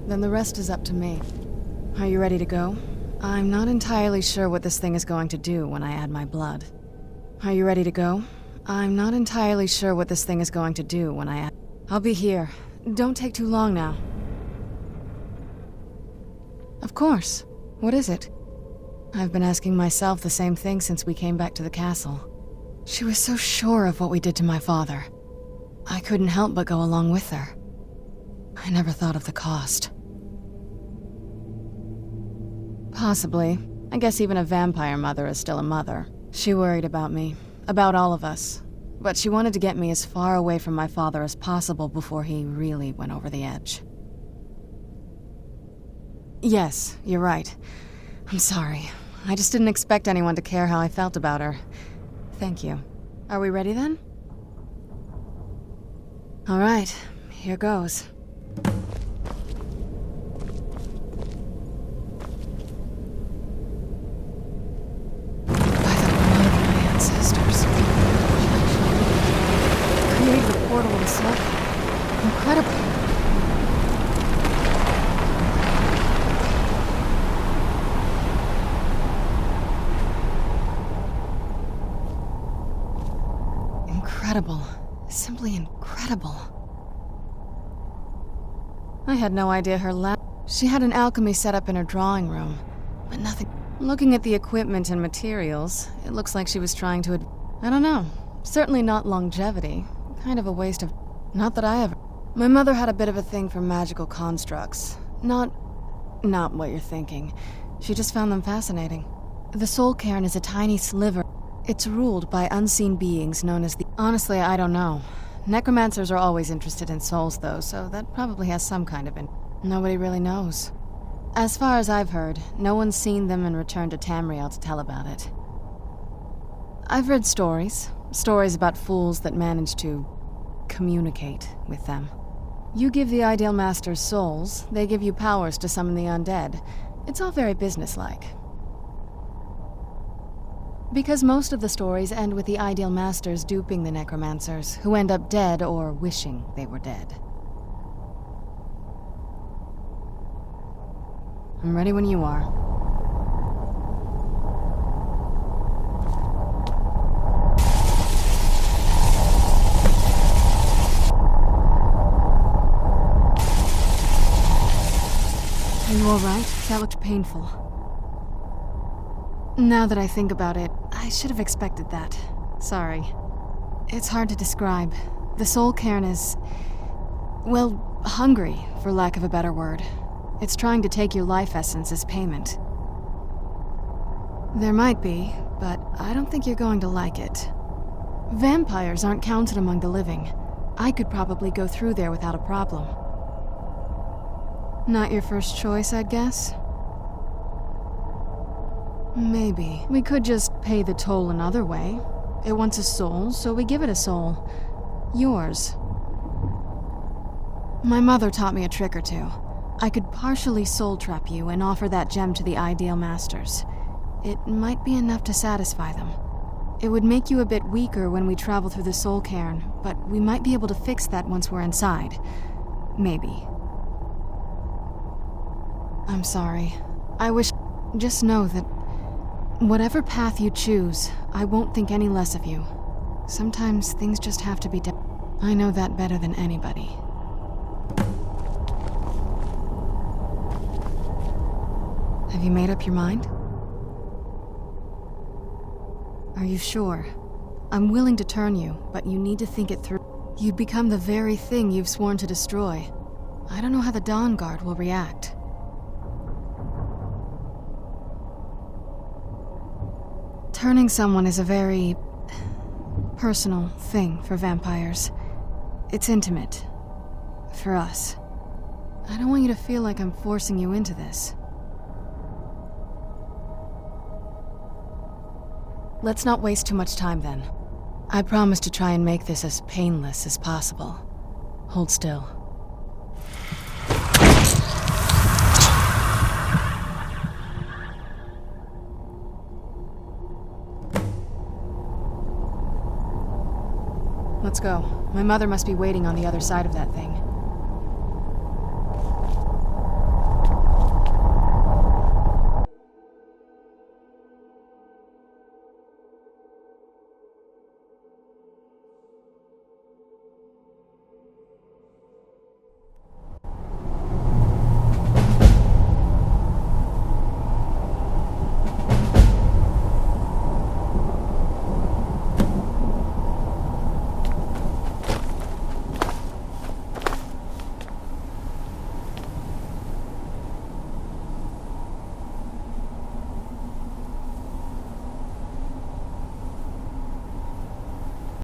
Then the rest is up to me. Are you ready to go? I'm not entirely sure what this thing is going to do when I add my blood. Are you ready to go? I'm not entirely sure what this thing is going to do when I add... I'll be here. Don't take too long now. Of course. What is it? I've been asking myself the same thing since we came back to the castle. She was so sure of what we did to my father. I couldn't help but go along with her. I never thought of the cost. Possibly. I guess even a vampire mother is still a mother. She worried about me, about all of us. But she wanted to get me as far away from my father as possible before he really went over the edge. Yes, you're right. I'm sorry. I just didn't expect anyone to care how I felt about her. Thank you. Are we ready then? All right, here goes. Portal himself. Incredible. Incredible. Simply incredible. I had no idea her lab... She had an alchemy set up in her drawing room, but nothing... Looking at the equipment and materials, it looks like she was trying to... I don't know. Certainly not longevity. Kind of a waste of... Not that I ever... My mother had a bit of a thing for magical constructs. Not what you're thinking. She just found them fascinating. The Soul Cairn is a tiny sliver. It's ruled by unseen beings known as the... Honestly, I don't know. Necromancers are always interested in souls, though, so that probably has some kind of... Nobody really knows. As far as I've heard, no one's seen them and returned to Tamriel to tell about it. I've read stories. Stories about fools that manage to communicate with them. You give the Ideal Masters souls, they give you powers to summon the undead. It's all very businesslike. Because most of the stories end with the Ideal Masters duping the necromancers, who end up dead or wishing they were dead. I'm ready when you are. Are you alright? That looked painful. Now that I think about it, I should have expected that. Sorry. It's hard to describe. The Soul Cairn is... well, hungry, for lack of a better word. It's trying to take your life essence as payment. There might be, but I don't think you're going to like it. Vampires aren't counted among the living. I could probably go through there without a problem. Not your first choice, I'd guess? Maybe. We could just pay the toll another way. It wants a soul, so we give it a soul. Yours. My mother taught me a trick or two. I could partially soul trap you and offer that gem to the Ideal Masters. It might be enough to satisfy them. It would make you a bit weaker when we travel through the Soul Cairn, but we might be able to fix that once we're inside. Maybe. I'm sorry. I wish... Just know that whatever path you choose, I won't think any less of you. Sometimes things just have to be done. I know that better than anybody. Have you made up your mind? Are you sure? I'm willing to turn you, but you need to think it through. You'd become the very thing you've sworn to destroy. I don't know how the Dawn Guard will react. Turning someone is a very... personal thing for vampires. It's intimate. For us. I don't want you to feel like I'm forcing you into this. Let's not waste too much time then. I promise to try and make this as painless as possible. Hold still. Let's go. My mother must be waiting on the other side of that thing.